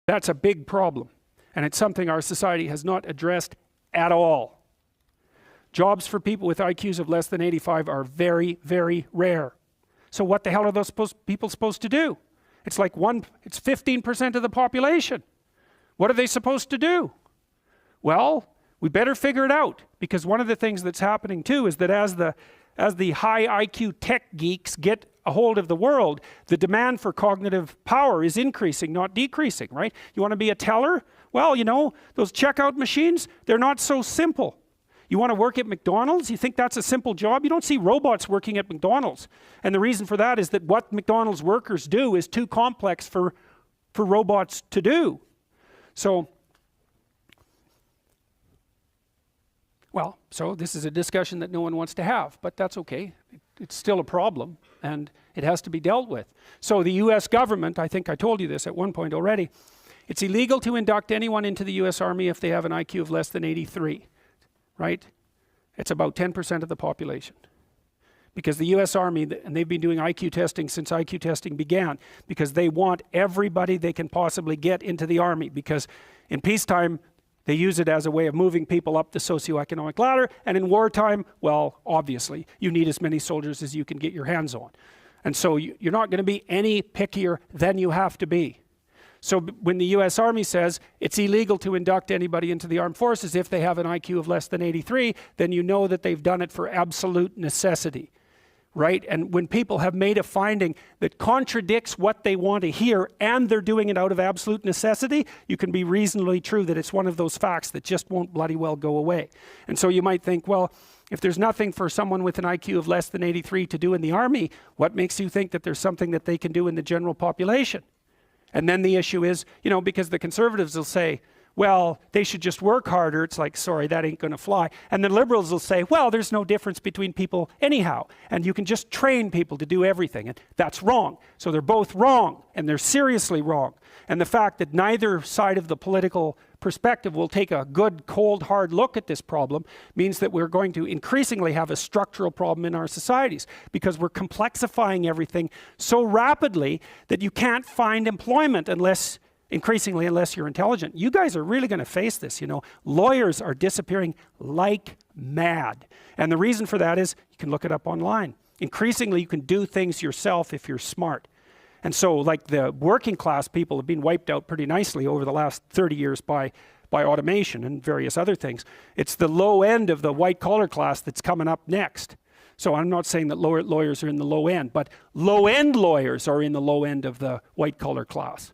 That's a big problem. And it's something our society has not addressed at all. Jobs for people with IQs of less than 85 are very, very rare. So what the hell are those people supposed to do? It's 15% of the population. What are they supposed to do? Well, we better figure it out, because one of the things that's happening too is that as the high IQ tech geeks get a hold of the world, the demand for cognitive power is increasing, not decreasing, right? You want to be a teller? Well, you know, those checkout machines, they're not so simple. You want to work at McDonald's? You think that's a simple job? You don't see robots working at McDonald's. And the reason for that is that what McDonald's workers do is too complex for robots to do. So this is a discussion that no one wants to have, but that's okay. It's still a problem, and it has to be dealt with. So the US government, I think I told you this at one point already, it's illegal to induct anyone into the US Army if they have an IQ of less than 83, right? It's about 10% of the population. Because the US Army, and they've been doing IQ testing since IQ testing began, because they want everybody they can possibly get into the Army, because in peacetime, they use it as a way of moving people up the socioeconomic ladder, and in wartime, well, obviously, you need as many soldiers as you can get your hands on. And so you're not going to be any pickier than you have to be. So when the US Army says it's illegal to induct anybody into the armed forces if they have an IQ of less than 83, then you know that they've done it for absolute necessity. Right? And when people have made a finding that contradicts what they want to hear, and they're doing it out of absolute necessity, you can be reasonably true that it's one of those facts that just won't bloody well go away. And so you might think, well, if there's nothing for someone with an IQ of less than 83 to do in the Army, what makes you think that there's something that they can do in the general population? And then the issue is, you know, because the conservatives will say, well, they should just work harder. It's like, sorry, that ain't going to fly. And the liberals will say, well, there's no difference between people anyhow, and you can just train people to do everything. And that's wrong. So they're both wrong, and they're seriously wrong. And the fact that neither side of the political perspective will take a good, cold, hard look at this problem means that we're going to increasingly have a structural problem in our societies, because we're complexifying everything so rapidly that you can't find employment unless you're intelligent. You guys are really going to face this, you know. Lawyers are disappearing like mad. And the reason for that is, you can look it up online. Increasingly, you can do things yourself if you're smart. And so, like, the working class people have been wiped out pretty nicely over the last 30 years by automation and various other things. It's the low end of the white collar class that's coming up next. So I'm not saying that lawyers are in the low end, but low end lawyers are in the low end of the white collar class.